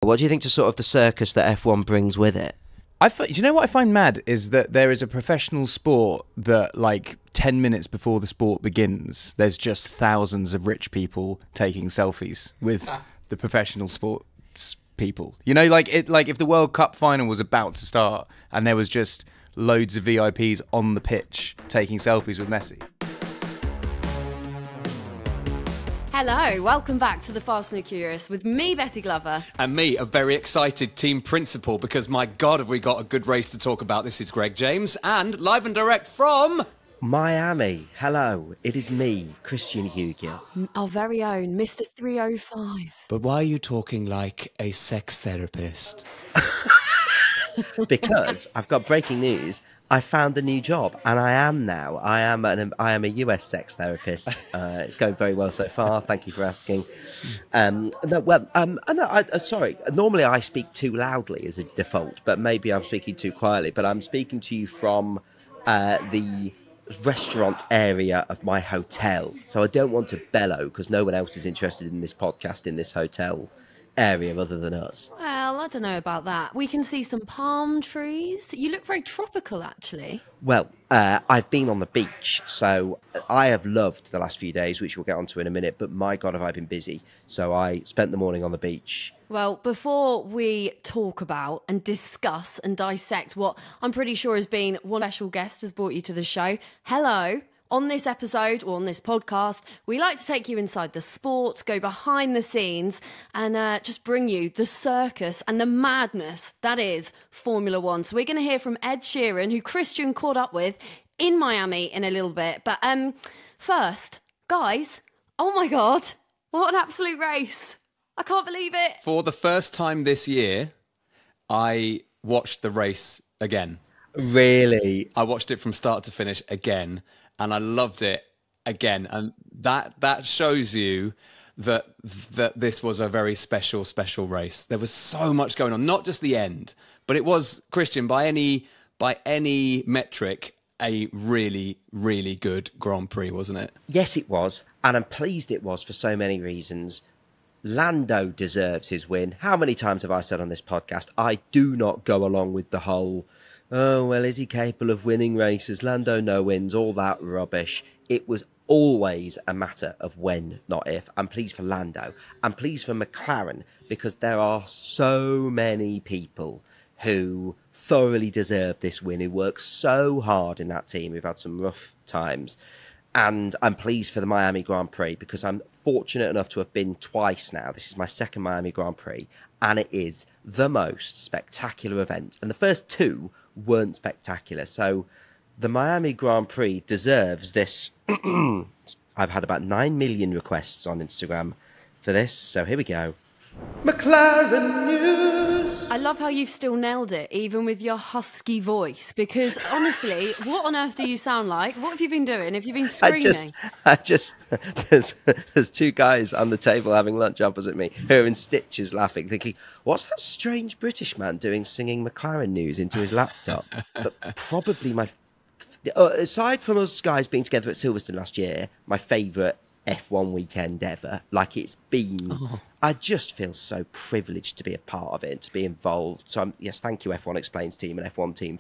What do you think to sort of the circus that F1 brings with it? Do you know what I find mad is that there is a professional sport that, like, 10 minutes before the sport begins, there's just thousands of rich people taking selfies with the professional sports people. You know, like if the World Cup final was about to start and there was just loads of VIPs on the pitch taking selfies with Messi. Hello, welcome back to The Fast and the Curious with me, Betty Glover. And me, a very excited team principal, because my God, have we got a good race to talk about. This is Greg James, and live and direct from... Miami. Hello, it is me, Christian Hugill. Our very own Mr. 305. But why are you talking like a sex therapist? Because I've got breaking news. I found a new job, and I am now. I am a US sex therapist. It's going very well so far. Thank you for asking. Sorry. Normally I speak too loudly as a default, but maybe I'm speaking too quietly. But I'm speaking to you from the restaurant area of my hotel, so I don't want to bellow because no one else is interested in this podcast in this hotel area other than us. Well, I don't know about that. We can see some palm trees. You look very tropical, actually. Well, I've been on the beach, so I have loved the last few days, which we'll get onto in a minute, but my God, have I been busy. So I spent the morning on the beach. Well, before we talk about and discuss and dissect what I'm pretty sure has been one special guest has brought you to the show, hello. On this episode, or on this podcast, we like to take you inside the sport, go behind the scenes, and just bring you the circus and the madness that is Formula One. So we're going to hear from Ed Sheeran, who Christian caught up with in Miami in a little bit. But first, guys, oh my God, what an absolute race. I can't believe it. For the first time this year, I watched the race again. Really? I watched it from start to finish again. And I loved it again. And that shows you that this was a very special race. There was so much going on, not just the end, but it was, Christian, by any metric, a really, really good Grand Prix, wasn't it? Yes, it was. And I'm pleased it was for so many reasons. Lando deserves his win. How many times have I said on this podcast, I do not go along with the whole... oh, well, is he capable of winning races? Lando no wins, all that rubbish. It was always a matter of when, not if. I'm pleased for Lando. I'm pleased for McLaren because there are so many people who thoroughly deserve this win, who work so hard in that team, who've had some rough times. And I'm pleased for the Miami Grand Prix because I'm fortunate enough to have been twice now. This is my second Miami Grand Prix, and it is the most spectacular event. And the first two weren't spectacular. So the Miami Grand Prix deserves this. I've had about 9 million requests on Instagram for this. So here we go. McLaren news. I love how you've still nailed it, even with your husky voice, because honestly, what on earth do you sound like? What have you been doing? Have you been screaming? There's two guys on the table having lunch opposite me who are in stitches laughing, thinking, what's that strange British man doing singing McLaren news into his laptop? But probably aside from us guys being together at Silverstone last year, my favourite F1 weekend ever. Like it's been, I just feel so privileged to be a part of it, to be involved. So yes, thank you F1 Explains team and F1 team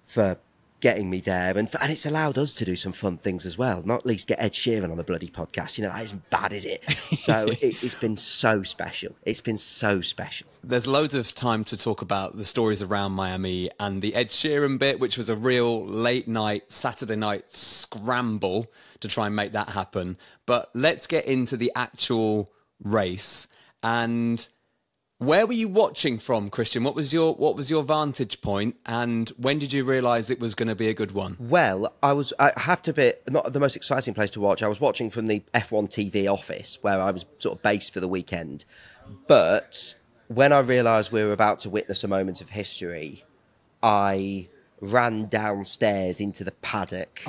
for getting me there, and it's allowed us to do some fun things as well. Not least get Ed Sheeran on the bloody podcast. You know, that isn't bad, is it? So it's been so special. It's been so special. There's loads of time to talk about the stories around Miami and the Ed Sheeran bit, which was a real late night, Saturday night scramble to try and make that happen. But let's get into the actual race. And where were you watching from, Christian? What was your vantage point, and when did you realise it was going to be a good one? Well, I have to be not the most exciting place to watch. I was watching from the F1 TV office where I was sort of based for the weekend. But when I realised we were about to witness a moment of history, I ran downstairs into the paddock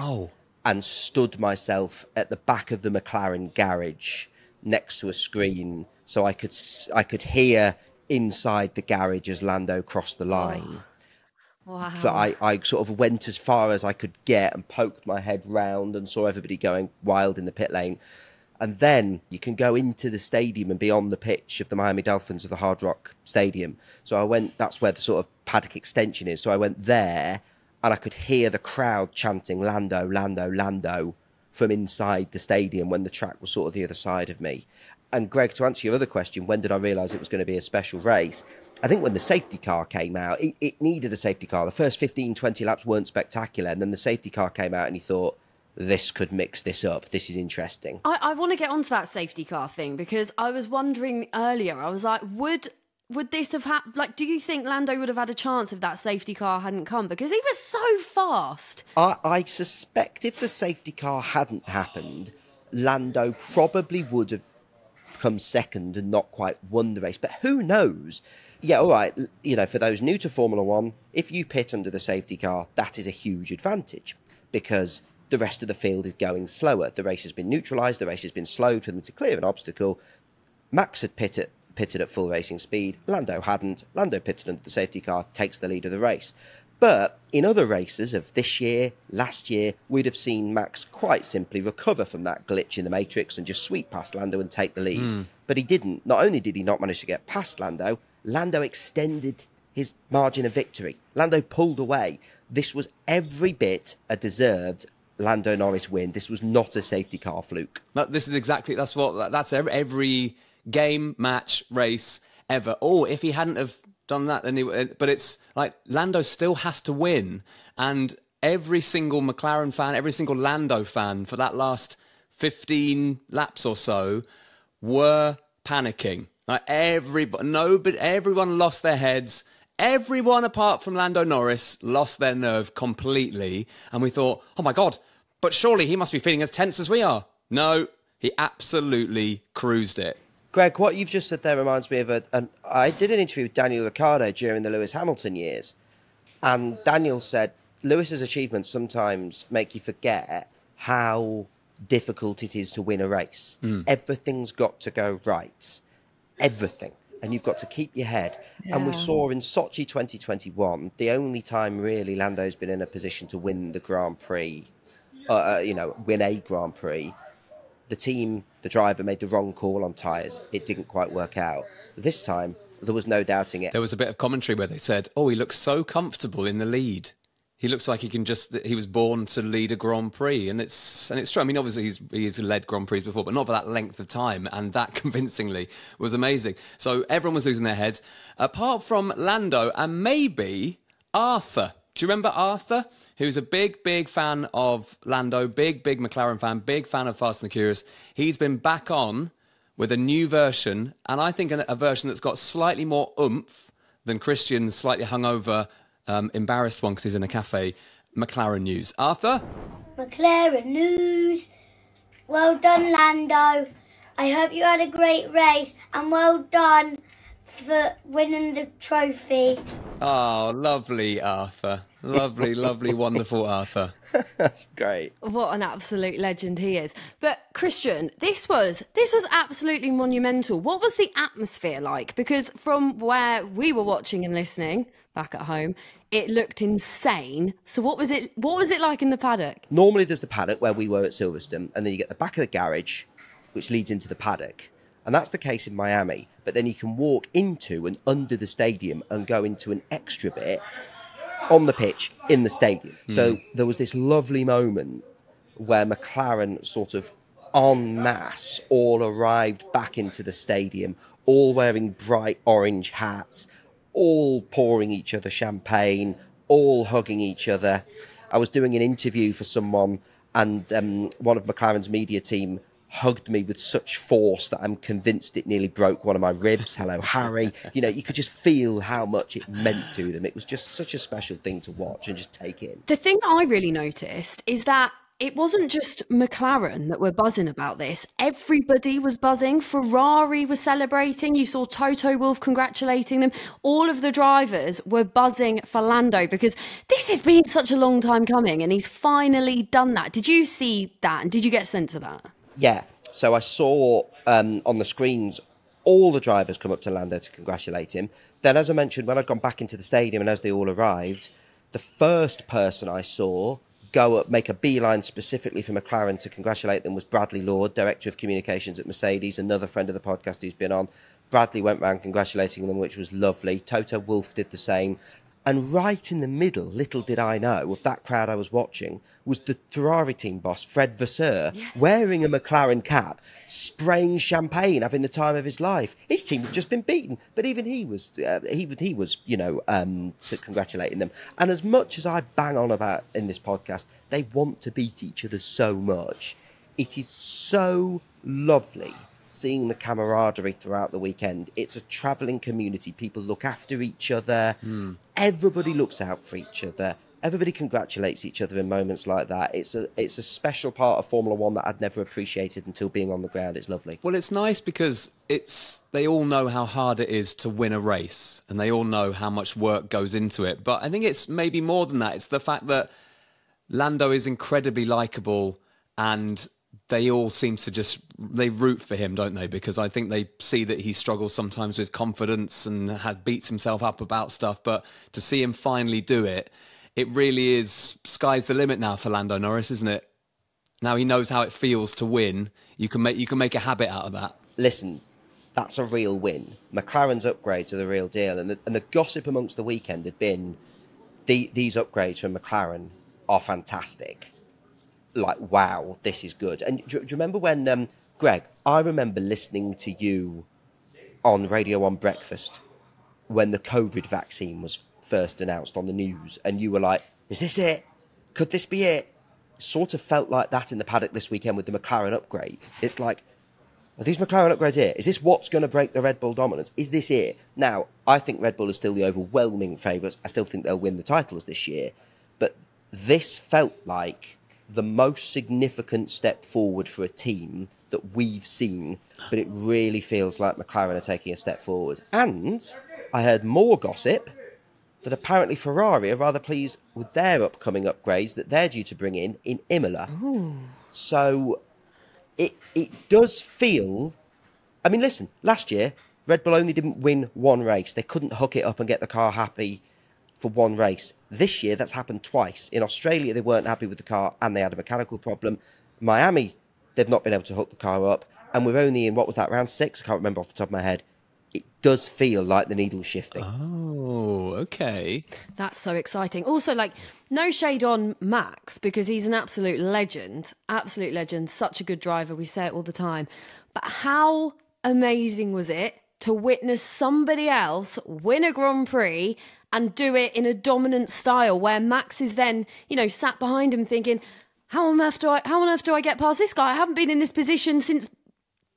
and stood myself at the back of the McLaren garage next to a screen so I could hear inside the garage as Lando crossed the line. Wow. But I sort of went as far as I could get and poked my head round and saw everybody going wild in the pit lane. And then you can go into the stadium and be on the pitch of the Miami Dolphins of the Hard Rock Stadium. So I went, that's where the sort of paddock extension is. So I went there and I could hear the crowd chanting Lando, Lando, Lando from inside the stadium when the track was sort of the other side of me. And Greg, to answer your other question, when did I realise it was going to be a special race? I think when the safety car came out, it needed a safety car. The first 15, 20 laps weren't spectacular. And then the safety car came out and you thought, this could mix this up. This is interesting. I want to get onto that safety car thing because I was wondering earlier, I was like, would this have happened? Like, do you think Lando would have had a chance if that safety car hadn't come? Because he was so fast. I suspect if the safety car hadn't happened, Lando probably would have come second and not quite won the race. But who knows? Yeah, all right. You know, for those new to Formula One, if you pit under the safety car, that is a huge advantage because the rest of the field is going slower. The race has been neutralised. The race has been slowed for them to clear an obstacle. Max had pitted at full racing speed. Lando hadn't. Lando pitted under the safety car, takes the lead of the race. But in other races of this year, last year, we'd have seen Max quite simply recover from that glitch in the Matrix and just sweep past Lando and take the lead. But he didn't. Not only did he not manage to get past Lando, Lando extended his margin of victory. Lando pulled away. This was every bit a deserved Lando Norris win. This was not a safety car fluke. This is exactly, that's every game, match, race ever. Or if he hadn't have done that, then but it's like Lando still has to win. And every single McLaren fan, every single Lando fan for that last 15 laps or so were panicking. Like everyone lost their heads. Everyone apart from Lando Norris lost their nerve completely. And we thought, oh my God, but surely he must be feeling as tense as we are. No, he absolutely cruised it. Greg, what you've just said there reminds me of I did an interview with Daniel Ricciardo during the Lewis Hamilton years. And Daniel said, Lewis's achievements sometimes make you forget how difficult it is to win a race. Everything's got to go right. Everything. And you've got to keep your head. Yeah. And we saw in Sochi 2021, the only time really Lando's been in a position to win the Grand Prix, win a Grand Prix. The driver made the wrong call on tyres. It didn't quite work out. This time, there was no doubting it. There was a bit of commentary where they said, oh, he looks so comfortable in the lead. He looks like he was born to lead a Grand Prix. And it's true. I mean, obviously he's led Grand Prix before, but not for that length of time. And that convincingly was amazing. So everyone was losing their heads, apart from Lando and maybe Arthur. Do you remember Arthur? Who's a big, big fan of Lando, big McLaren fan, big fan of Fast and the Curious. He's been back on with a new version, and I think a version that's got slightly more oomph than Christian's slightly hungover, embarrassed one because he's in a cafe. McLaren news. Arthur? McLaren news. Well done, Lando. I hope you had a great race, and well done for winning the trophy. Oh, lovely, Arthur. Lovely, lovely, wonderful Arthur. That's great. What an absolute legend he is. But Christian, this was absolutely monumental. What was the atmosphere like? Because from where we were watching and listening back at home, it looked insane. So what was it like in the paddock? Normally there's the paddock where we were at Silverstone, and then you get the back of the garage, which leads into the paddock. And that's the case in Miami. But then you can walk into and under the stadium and go into an extra bit on the pitch in the stadium. So there was this lovely moment where McLaren sort of en masse all arrived back into the stadium, all wearing bright orange hats, all pouring each other champagne, all hugging each other. I was doing an interview for someone, and one of McLaren's media team hugged me with such force that I'm convinced it nearly broke one of my ribs. Hello, Harry. You know, you could just feel how much it meant to them. It was just such a special thing to watch and just take in. The thing that I really noticed is that it wasn't just McLaren that were buzzing about this. Everybody was buzzing. Ferrari was celebrating. You saw Toto Wolff congratulating them. All of the drivers were buzzing for Lando because this has been such a long time coming and he's finally done that. Did you see that? And did you get a sense of that? Yeah. So I saw on the screens all the drivers come up to Lando to congratulate him. Then, as I mentioned, when I'd gone back into the stadium and as they all arrived, the first person I saw go up, make a beeline specifically for McLaren to congratulate them was Bradley Lord, Director of Communications at Mercedes, another friend of the podcast who's been on. Bradley went round congratulating them, which was lovely. Toto Wolff did the same. And right in the middle, little did I know, of that crowd I was watching, was the Ferrari team boss, Fred Vasseur, wearing a McLaren cap, spraying champagne, having the time of his life. His team had just been beaten, but even he was, congratulating them. And as much as I bang on about in this podcast, they want to beat each other so much. It is so lovely seeing the camaraderie throughout the weekend. It's a travelling community. People look after each other. Everybody looks out for each other. Everybody congratulates each other in moments like that. It's a special part of Formula One that I'd never appreciated until being on the ground. It's lovely. Well, it's nice because they all know how hard it is to win a race, and they all know how much work goes into it. But I think it's maybe more than that. It's the fact that Lando is incredibly likeable, and they all seem to they root for him, don't they? Because I think they see that he struggles sometimes with confidence and beats himself up about stuff. But to see him finally do it, it really is sky's the limit now for Lando Norris, isn't it? Now he knows how it feels to win. You can make a habit out of that. Listen, that's a real win. McLaren's upgrades are the real deal. And the gossip amongst the weekend had been these upgrades from McLaren are fantastic. Like, wow, this is good. And do you remember when, Greg, I remember listening to you on Radio 1 Breakfast when the COVID vaccine was first announced on the news, and you were like, is this it? Could this be it? Sort of felt like that in the paddock this weekend with the McLaren upgrade. It's like, are these McLaren upgrades here? Is this what's going to break the Red Bull dominance? Is this it? Now, I think Red Bull is still the overwhelming favourites. I still think they'll win the titles this year. But this felt like the most significant step forward for a team that we've seen, but it really feels like McLaren are taking a step forward. And I heard more gossip that apparently Ferrari are rather pleased with their upcoming upgrades that they're due to bring in Imola. Ooh. So it does feel... I mean, listen, last year, Red Bull only didn't win one race. They couldn't hook it up and get the car happy for one race. This year, that's happened twice. In Australia, they weren't happy with the car and they had a mechanical problem. Miami, they've not been able to hook the car up. And we're only in, what was that, round 6? I can't remember off the top of my head. It does feel like the needle's shifting. Oh, okay. That's so exciting. Also, like, no shade on Max, because he's an absolute legend. Absolute legend. Such a good driver. We say it all the time. But how amazing was it to witness somebody else win a Grand Prix and do it in a dominant style, where Max is then, sat behind him thinking, how on earth do I get past this guy? I haven't been in this position since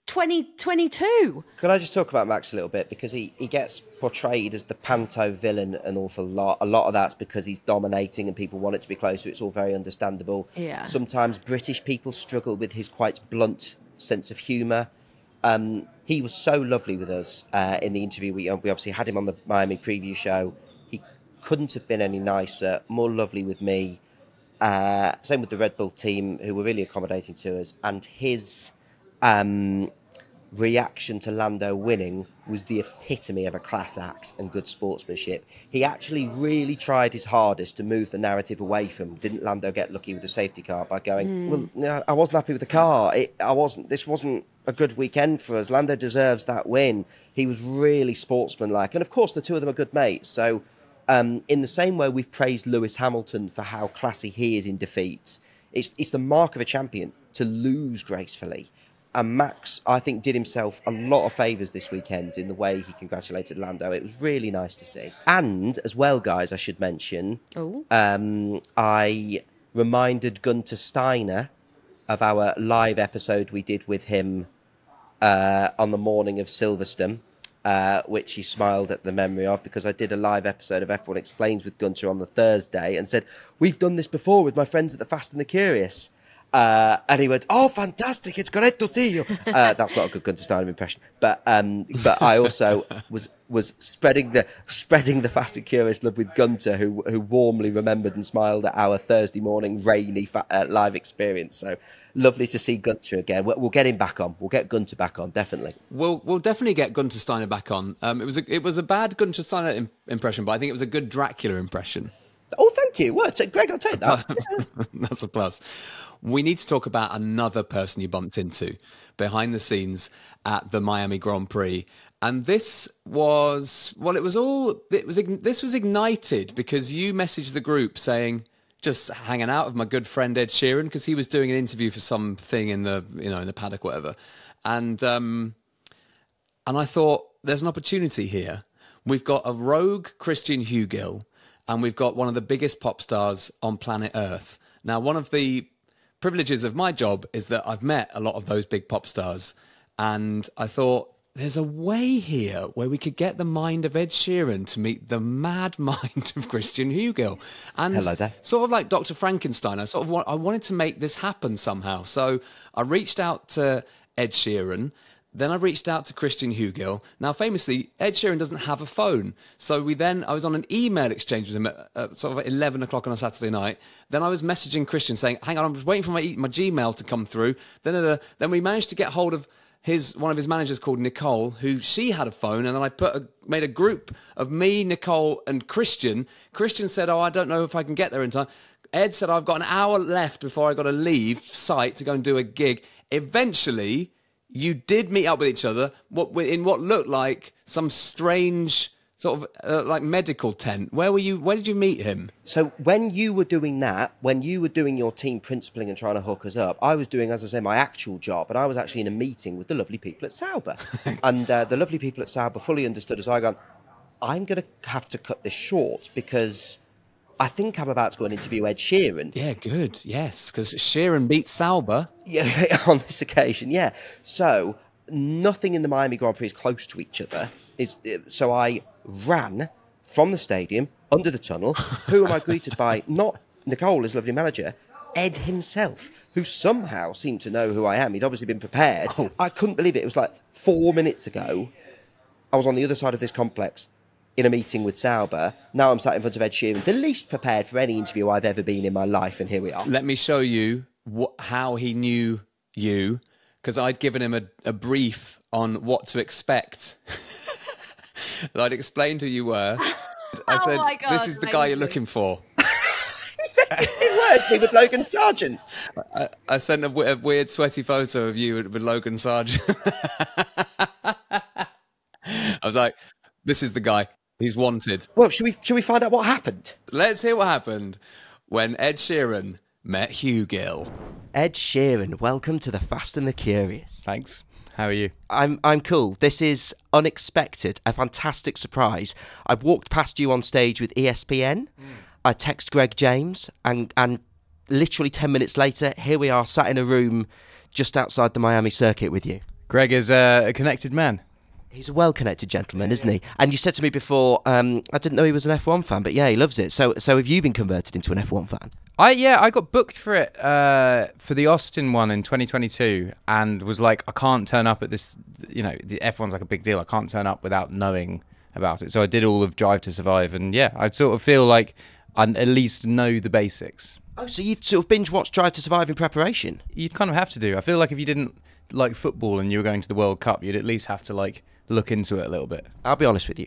2022. Can I just talk about Max a little bit? Because he gets portrayed as the panto villain an awful lot. A lot of that's because he's dominating and people want it to be closer. It's all very understandable. Yeah. Sometimes British people struggle with his quite blunt sense of humour. He was so lovely with us in the interview. We obviously had him on the Miami preview show. He couldn't have been any nicer, more lovely with me. Same with the Red Bull team, who were really accommodating to us. And his reaction to Lando winning was the epitome of a class act and good sportsmanship. He actually really tried his hardest to move the narrative away from, didn't Lando get lucky with the safety car, by going, well, no, I wasn't happy with the car. This wasn't a good weekend for us. Lando deserves that win. He was really sportsmanlike. And of course, the two of them are good mates. So in the same way we've praised Lewis Hamilton for how classy he is in defeat, it's the mark of a champion to lose gracefully. And Max, I think, did himself a lot of favours this weekend in the way he congratulated Lando. It was really nice to see. And as well, guys, I should mention, I reminded Gunter Steiner of our live episode we did with him on the morning of Silverstone, which he smiled at the memory of, because I did a live episode of F1 Explains with Gunter on the Thursday and said, we've done this before with my friends at the Fast and the Curious. And he went, oh, fantastic, it's great to see you. That's not a good Gunter Steiner impression. But I also was spreading the Fast and Curious love with Gunter, who warmly remembered and smiled at our Thursday morning rainy live experience. So lovely to see Gunter again. We'll get him back on. We'll get Gunter back on, definitely. We'll definitely get Gunter Steiner back on. It was a bad Gunter Steiner impression, but I think it was a good Dracula impression. Oh, thank you. What, Greg? I'll take that. That's a plus. We need to talk about another person you bumped into behind the scenes at the Miami Grand Prix. And this was, well, this was ignited because you messaged the group saying, just hanging out with my good friend Ed Sheeran, because he was doing an interview for something in the paddock, whatever. And I thought, there's an opportunity here. We've got a rogue Christian Hugill, and we've got one of the biggest pop stars on planet Earth. Now, one of the privileges of my job is that I've met a lot of those big pop stars, and I thought, there's a way here where we could get the mind of Ed Sheeran to meet the mad mind of Christian Hugill. And hello there. Sort of like Dr. Frankenstein, I wanted to make this happen somehow. So I reached out to Ed Sheeran. Then I reached out to Christian Hugill. Now, famously, Ed Sheeran doesn't have a phone. So I was on an email exchange with him at sort of at 11 o'clock on a Saturday night. Then I was messaging Christian saying, hang on, I'm just waiting for my Gmail to come through. Then we managed to get hold of one of his managers called Nicole, who she had a phone, and then I made a group of me, Nicole, and Christian. Christian said, "Oh, I don't know if I can get there in time." Ed said, "I've got an hour left before I got to leave site to go and do a gig." Eventually, you did meet up with each other in what looked like some strange sort of like medical tent. Where did you meet him? So when you were doing that, when you were doing your team principling and trying to hook us up, I was doing, as I say, my actual job, and I was actually in a meeting with the lovely people at Sauber. And the lovely people at Sauber fully understood as I gone, I'm going to have to cut this short because I think I'm about to go and interview Ed Sheeran. Yeah, good. Yes, because Sheeran beat Sauber. Yeah, on this occasion, yeah. So nothing in the Miami Grand Prix is close to each other. So I ran from the stadium under the tunnel. Who am I greeted by? Not Nicole, his lovely manager, Ed himself, who somehow seemed to know who I am. He'd obviously been prepared. Oh. I couldn't believe it. It was like 4 minutes ago. I was on the other side of this complex in a meeting with Sauber. Now I'm sat in front of Ed Sheeran, the least prepared for any interview I've ever been in my life, and here we are. Let me show you how he knew you, because I'd given him a brief on what to expect. I'd explained who you were. I said, my God, this is the guy you're looking for. It works me with Logan Sargent. I sent a weird sweaty photo of you with Logan Sargent. I was like, this is the guy. He's wanted. Well, should we find out what happened? Let's hear what happened when Ed Sheeran met Hugill. Ed Sheeran, welcome to the Fast and the Curious. Thanks. How are you? I'm cool. This is unexpected, a fantastic surprise. I walked past you on stage with ESPN. I text Greg James, and literally 10 minutes later, here we are, sat in a room just outside the Miami circuit with you. Greg is a connected man. He's a well-connected gentleman, isn't he? And you said to me before, I didn't know he was an F1 fan, but yeah, he loves it. So have you been converted into an F1 fan? I got booked for it for the Austin one in 2022, and was like, I can't turn up at this. You know, the F1's like a big deal. I can't turn up without knowing about it. So I did all of Drive to Survive, and yeah, I sort of feel like I at least know the basics. Oh, so you've sort of binge-watched Drive to Survive in preparation? You'd kind of have to do. I feel like if you didn't like football and you were going to the World Cup, you'd at least have to like look into it a little bit. I'll be honest with you.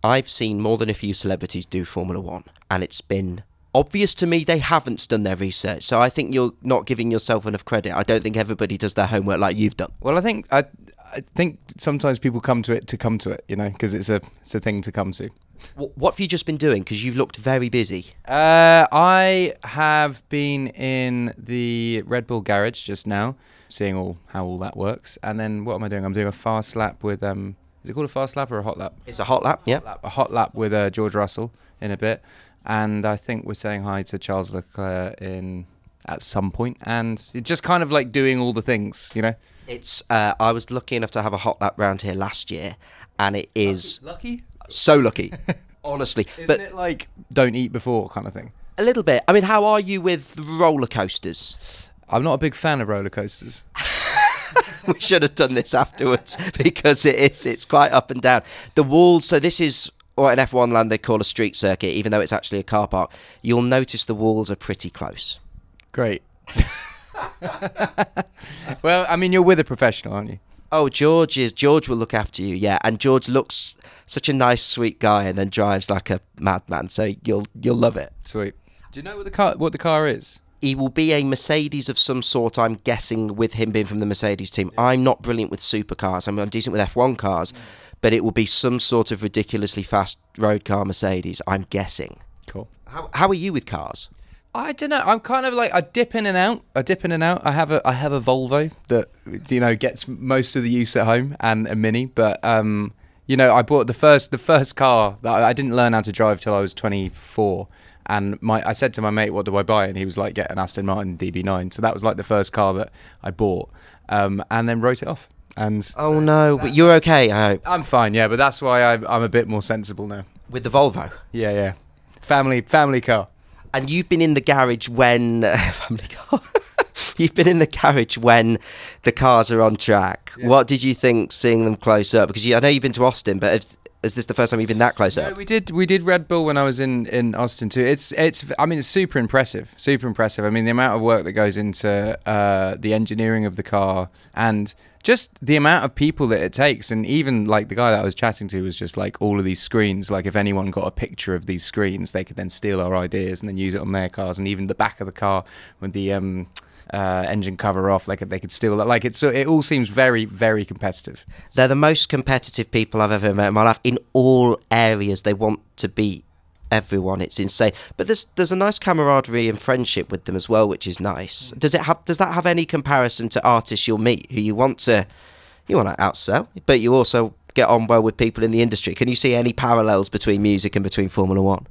I've seen more than a few celebrities do Formula One, and it's been obvious to me they haven't done their research. So I think you're not giving yourself enough credit. I don't think everybody does their homework like you've done. Well, I think sometimes people come to it, you know, because it's a thing to come to. What have you just been doing? Because you've looked very busy. I have been in the Red Bull garage just now, seeing how all that works. And then what am I doing? I'm doing a fast lap with is it called a fast lap or a hot lap? It's a hot lap, yeah. A hot lap with George Russell in a bit. And I think we're saying hi to Charles Leclerc at some point. And just kind of like doing all the things, you know? It's I was lucky enough to have a hot lap round here last year, and it is lucky? So lucky, honestly. Isn't it like don't eat before kind of thing? A little bit. I mean, how are you with roller coasters? I'm not a big fan of roller coasters. We should have done this afterwards because it's quite up and down. The walls. So this is what in F1 land they call a street circuit, even though it's actually a car park. You'll notice the walls are pretty close. Great. Well, I mean, you're with a professional, aren't you? Oh, George will look after you, yeah. And George looks such a nice, sweet guy, and then drives like a madman. So you'll love it. Sweet. Do you know what the car is? He will be a Mercedes of some sort, I'm guessing, with him being from the Mercedes team. I'm not brilliant with supercars. I mean, I'm decent with F1 cars, but it will be some sort of ridiculously fast road car Mercedes, I'm guessing. Cool. How are you with cars? I don't know. I'm kind of like I dip in and out. I have a Volvo that, you know, gets most of the use at home, and a Mini. But you know, I bought the first car that I didn't learn how to drive till I was 24. And I said to my mate, "What do I buy?" And he was like, "Get an Aston Martin DB9." So that was like the first car that I bought, and then wrote it off. And oh no, but you're okay, I hope. I'm fine, yeah. But that's why I'm a bit more sensible now. With the Volvo? Yeah. Family car. And you've been in the garage when... family car. You've been in the garage when the cars are on track. Yeah. What did you think seeing them close up? Because I know you've been to Austin, but is this the first time you've been that close up? We did Red Bull when I was in Austin too. It's super impressive. I mean, the amount of work that goes into the engineering of the car, and just the amount of people that it takes. And even like the guy that I was chatting to was just like, all of these screens, like if anyone got a picture of these screens, they could then steal our ideas and then use it on their cars. And even the back of the car with the engine cover off, they could steal that. Like it all seems very, very competitive. They're the most competitive people I've ever met in my life in all areas. They want to beat everyone. It's insane. But there's a nice camaraderie and friendship with them as well, which is nice. Does that have any comparison to artists you'll meet who you want to outsell, but you also get on well with people in the industry? Can you see any parallels between music and between Formula One?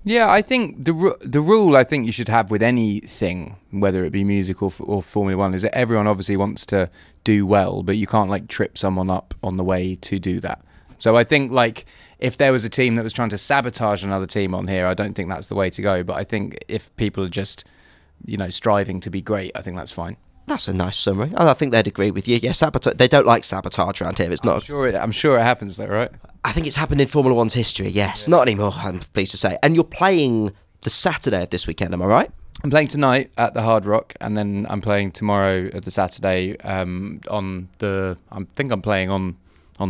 Yeah, I think the rule I think you should have with anything, whether it be music or Formula One, is that everyone obviously wants to do well, but you can't like trip someone up on the way to do that. So I think like if there was a team that was trying to sabotage another team on here, I don't think that's the way to go. But I think if people are just, you know, striving to be great, I think that's fine. That's a nice summary. I think they'd agree with you. Yeah, sabotage. They don't like sabotage around here. It's not. I'm sure it happens though, right? I think it's happened in Formula One's history. Yes, yeah. Not anymore. I'm pleased to say. And you're playing the Saturday of this weekend. Am I right? I'm playing tonight at the Hard Rock, and then I'm playing tomorrow at the Saturday. I think I'm playing on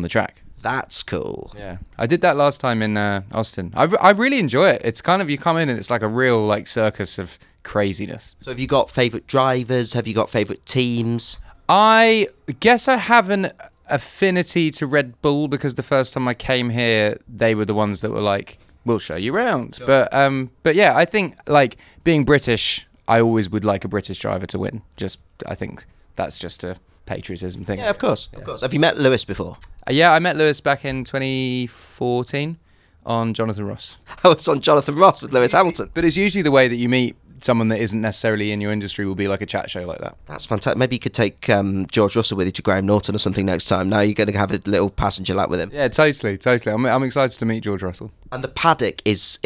the track. That's cool. Yeah, I did that last time in Austin. I really enjoy it. It's kind of, you come in and it's like a real like circus of craziness. So have you got favourite drivers? Have you got favourite teams? I guess I have an affinity to Red Bull because the first time I came here, they were the ones that were like, "We'll show you around." Sure. But yeah, I think like being British, I always would like a British driver to win. I think that's just a patriotism thing. Yeah, of course. Have you met Lewis before? Yeah, I met Lewis back in 2014 on Jonathan Ross. I was on Jonathan Ross with Lewis Hamilton. But it's usually the way that you meet someone that isn't necessarily in your industry will be like a chat show like that. That's fantastic. Maybe you could take George Russell with you to Graham Norton or something next time. Now you're going to have a little passenger lap with him. Yeah, totally. I'm excited to meet George Russell. And the paddock it's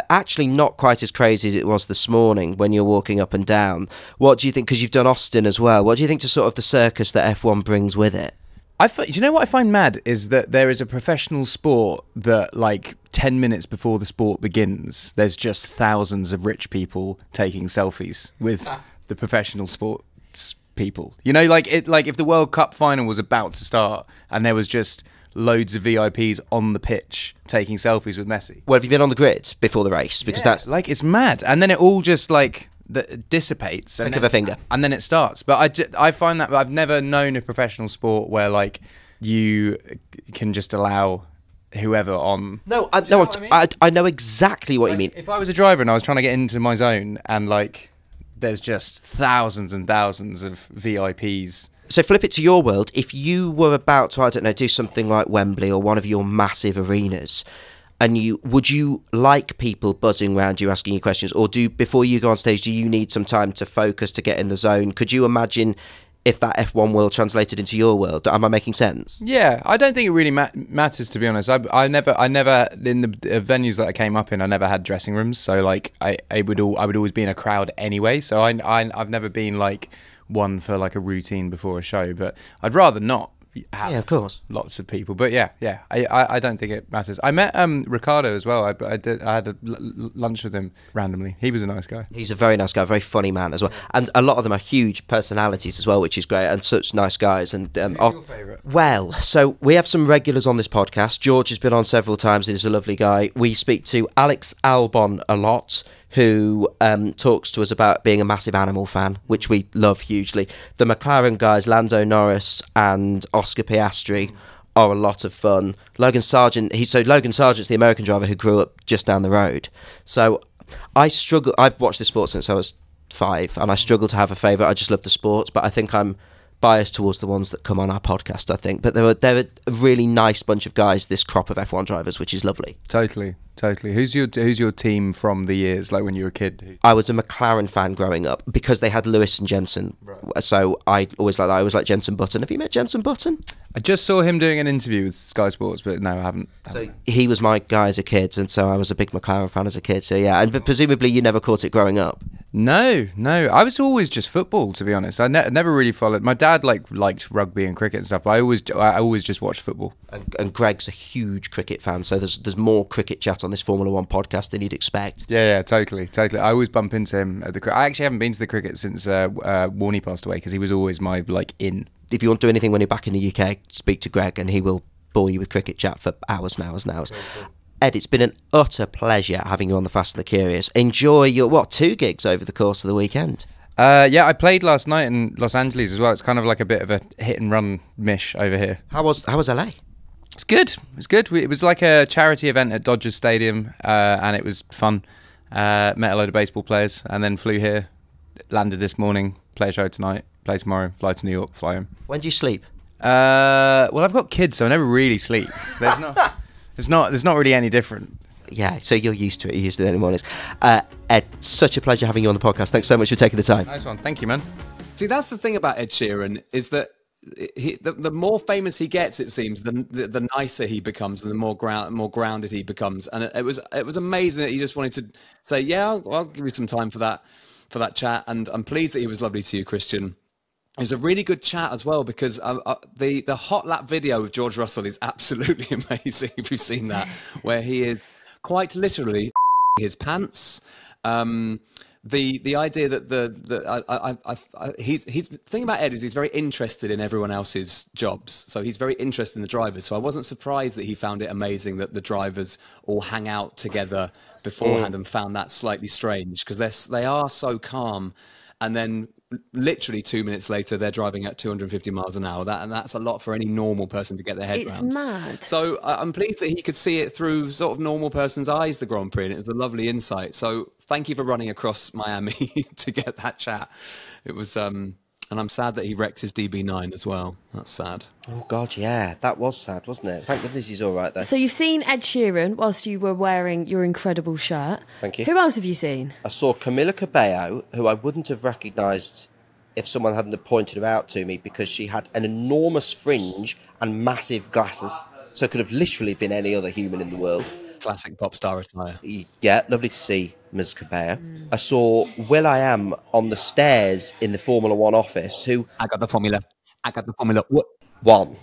actually not quite as crazy as it was this morning when you're walking up and down. What do you think? Because you've done Austin as well. What do you think to sort of the circus that F1 brings with it? Do you know what I find mad is that there is a professional sport that like 10 minutes before the sport begins, there's just thousands of rich people taking selfies with the professional sports people. You know, like if the World Cup final was about to start and there was just loads of VIPs on the pitch taking selfies with Messi. Well, have you been on the grid before the race? Because that's like, it's mad. And then it all just like dissipates. Click of a finger. And then it starts. But I find that I've never known a professional sport where like you can just allow whoever on. No, I know exactly what you mean. If I was a driver and I was trying to get into my zone and like there's just thousands and thousands of VIPs. So flip it to your world. If you were about to, I don't know, do something like Wembley or one of your massive arenas, and would you like people buzzing around you asking you questions, or before you go on stage, do you need some time to focus to get in the zone? Could you imagine if that F1 world translated into your world? Am I making sense? Yeah, I don't think it really matters, to be honest. I never in the venues that I came up in, I never had dressing rooms, so like I would always be in a crowd anyway. So I've never been like one for like a routine before a show, but I'd rather not, have Yeah, of course. lots of people. But yeah, I don't think it matters. I met Ricardo as well. I had a lunch with him randomly. He was a nice guy. He's a very nice guy, very funny man as well. And a lot of them are huge personalities as well, which is great, and such nice guys. And Who's your favourite? Well, so we have some regulars on this podcast. George has been on several times. He's a lovely guy. We speak to Alex Albon a lot, who talks to us about being a massive animal fan, which we love hugely. The McLaren guys, Lando Norris and Oscar Piastri, are a lot of fun. Logan Sargent, Logan Sargent's the American driver who grew up just down the road. So I struggle. I've watched this sport since I was 5, and I struggle to have a favourite. I just love the sports, but I think I'm biased towards the ones that come on our podcast, I think. But they're a really nice bunch of guys, this crop of F1 drivers, which is lovely. Totally. Who's your team from the years, like when you were a kid? I was a McLaren fan growing up because they had Lewis and Jensen. Right. So I always liked that. I always liked Jensen Button. Have you met Jensen Button? I just saw him doing an interview with Sky Sports, but no, I haven't. So he was my guy as a kid, and so I was a big McLaren fan as a kid. So yeah, and presumably you never caught it growing up. No. I was always just football, to be honest. I never really followed. My dad liked rugby and cricket and stuff, but I always just watched football. And Greg's a huge cricket fan, so there's more cricket chat on this Formula One podcast than you'd expect. Yeah, totally. I always bump into him at the. I actually haven't been to the cricket since Warney passed away, because he was always my in. If you want to do anything when you're back in the UK, speak to Greg, and he will bore you with cricket chat for hours and hours and hours. Ed, it's been an utter pleasure having you on the Fast and the Curious. Enjoy your 2 gigs over the course of the weekend. Yeah, I played last night in Los Angeles as well. It's kind of like a bit of a hit and run mish over here. How was LA? It's good. It was like a charity event at Dodgers Stadium, and it was fun. Met a load of baseball players, and then flew here. Landed this morning. Play a show tonight. Play tomorrow. Fly to New York. Fly home. When do you sleep? Well, I've got kids, so I never really sleep. There's not really any different. Yeah, so you're used to it. You're used to it in the mornings. Ed, such a pleasure having you on the podcast. Thanks so much for taking the time. Nice one. Thank you, man. See, that's the thing about Ed Sheeran, is that the more famous he gets, it seems, the nicer he becomes, and the more grounded he becomes. And it was amazing that he just wanted to say, yeah, I'll give you some time for that chat. And I'm pleased that he was lovely to you, Christian. It was a really good chat as well, because the hot lap video with George Russell is absolutely amazing. If you've seen that, where he is quite literally his pants. The idea that he's the thing about Ed is he's very interested in everyone else's jobs, so he's very interested in the drivers. So I wasn't surprised that he found it amazing that the drivers all hang out together beforehand, and found that slightly strange, because they are so calm, and then literally 2 minutes later they're driving at 250 miles an hour. That's a lot for any normal person to get their head around. It's mad. So I'm pleased that he could see it through sort of normal person's eyes, the Grand Prix, and it was a lovely insight. So thank you for running across Miami to get that chat. It was and I'm sad that he wrecked his DB9 as well. That's sad. Oh God, yeah, that was sad, wasn't it? Thank goodness he's all right though. So you've seen Ed Sheeran whilst you were wearing your incredible shirt. Thank you. Who else have you seen? I saw Camila Cabello, who I wouldn't have recognised if someone hadn't have pointed her out to me, because she had an enormous fringe and massive glasses. So it could have literally been any other human in the world. Classic pop star attire. Yeah, lovely to see Ms. Cabello. I saw will.i.am on the stairs in the Formula One office, who... I got the formula. What? One.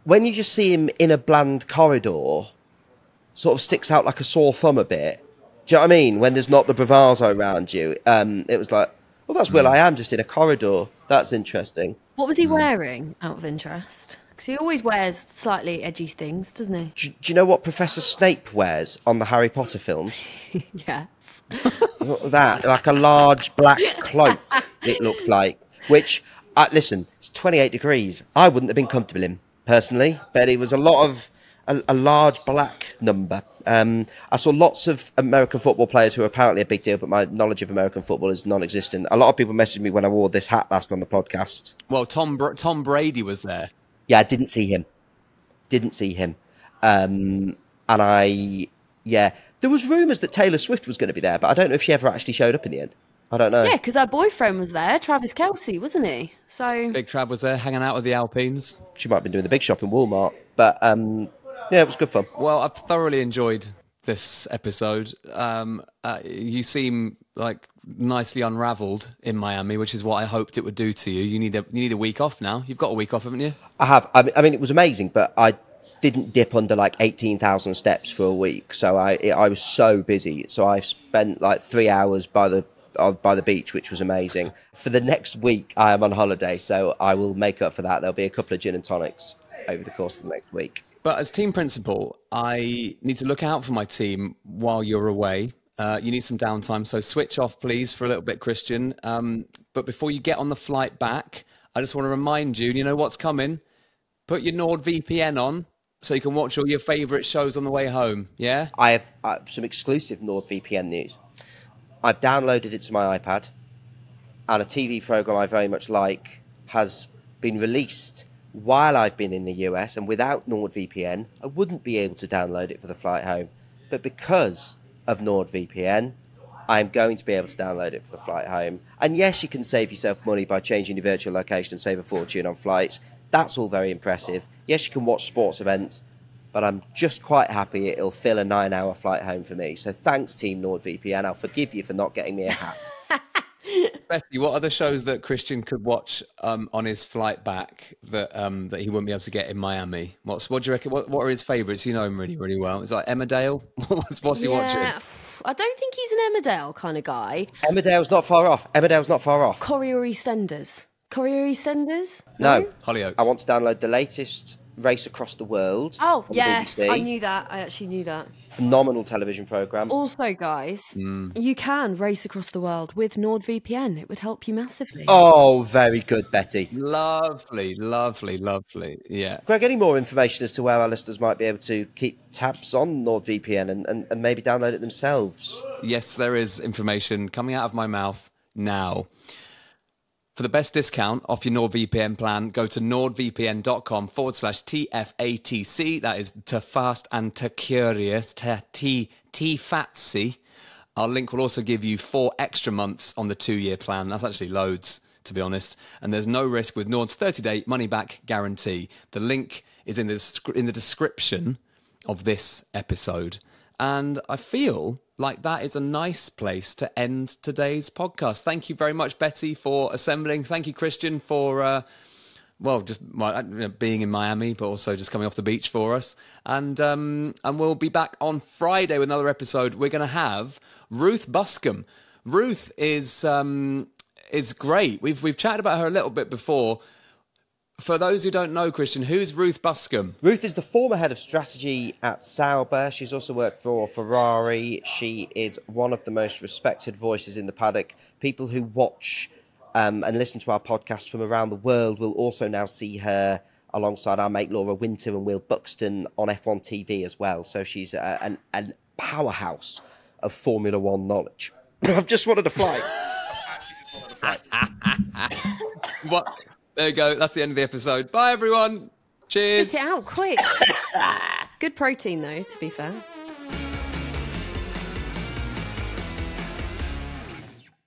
When you just see him in a bland corridor, sort of sticks out like a sore thumb a bit. Do you know what I mean? When there's not the bravado around you. It was like, well, that's will.i.am just in a corridor. That's interesting. What was he wearing, out of interest? Because he always wears slightly edgy things, doesn't he? Do you know what Professor Snape wears on the Harry Potter films? Yes. That, like a large black cloak, it looked like. Which, listen, it's 28 degrees. I wouldn't have been comfortable in, personally. But it was a lot of... a large black number. I saw lots of American football players who are apparently a big deal, but my knowledge of American football is non-existent. A lot of people messaged me when I wore this hat last on the podcast. Well, Tom Brady was there. Yeah, I didn't see him. And there was rumours that Taylor Swift was going to be there, but I don't know if she ever actually showed up in the end. I don't know. Yeah, because her boyfriend was there, Travis Kelce, wasn't he? So Big Trav was there, hanging out with the Alpines. She might have been doing the big shop in Walmart, but yeah, it was good fun. Well, I've thoroughly enjoyed this episode. You seem like nicely unravelled in Miami, which is what I hoped it would do to you. You need a week off now. You've got a week off, haven't you? I have. I mean, it was amazing, but I didn't dip under like 18,000 steps for a week. So I was so busy. So I spent like 3 hours by the beach, which was amazing. For the next week, I am on holiday, so I will make up for that. There'll be a couple of gin and tonics over the course of the next week. But as team principal, I need to look out for my team while you're away. You need some downtime, so switch off, please, for a little bit, Christian. But before you get on the flight back, I just want to remind you, you know what's coming? Put your NordVPN on so you can watch all your favourite shows on the way home, yeah? I have some exclusive NordVPN news. I've downloaded it to my iPad, and a TV program I very much like has been released while I've been in the US, and without NordVPN, I wouldn't be able to download it for the flight home. But because of NordVPN, I'm going to be able to download it for the flight home. And yes, you can save yourself money by changing your virtual location and save a fortune on flights. That's all very impressive. Yes, you can watch sports events, but I'm just quite happy it'll fill a 9-hour flight home for me. So thanks, Team NordVPN. I'll forgive you for not getting me a hat. Bessie, what are the shows that Christian could watch on his flight back that he wouldn't be able to get in Miami? What do you reckon? What are his favourites? You know him really, really well. It's like Emmerdale. What's he watching? I don't think he's an Emmerdale kind of guy. Emmerdale's not far off. Corrie EastEnders. No. Hollyoaks. I want to download the latest Race Across the World. Oh, on yes. BBC. I knew that. I actually knew that. Phenomenal television programme. Also, guys, you can race across the world with NordVPN. It would help you massively. Oh, very good, Betty. Lovely. Yeah. Greg, any more information as to where our listeners might be able to keep tabs on NordVPN and maybe download it themselves? Yes, there is information coming out of my mouth now. For the best discount off your NordVPN plan, go to nordvpn.com/TFATC. That is to fast and to curious, to T-fatsy. Our link will also give you 4 extra months on the 2-year plan. That's actually loads, to be honest. And there's no risk with Nord's 30-day money-back guarantee. The link is in the description of this episode. And I feel like that is a nice place to end today's podcast. Thank you very much, Betty, for assembling. Thank you, Christian, for being in Miami, but also just coming off the beach for us. And we'll be back on Friday with another episode. We're going to have Ruth Buscombe. Ruth is great. We've chatted about her a little bit before. For those who don't know, Christian, who's Ruth Buscombe? Ruth is the former head of strategy at Sauber. She's also worked for Ferrari. She is one of the most respected voices in the paddock. People who watch and listen to our podcast from around the world will also now see her alongside our mate Laura Winter and Will Buxton on F1 TV as well. So she's an powerhouse of Formula One knowledge. I've just wanted a flight. What? There you go. That's the end of the episode. Bye, everyone. Cheers. Spit it out quick. Good protein, though, to be fair.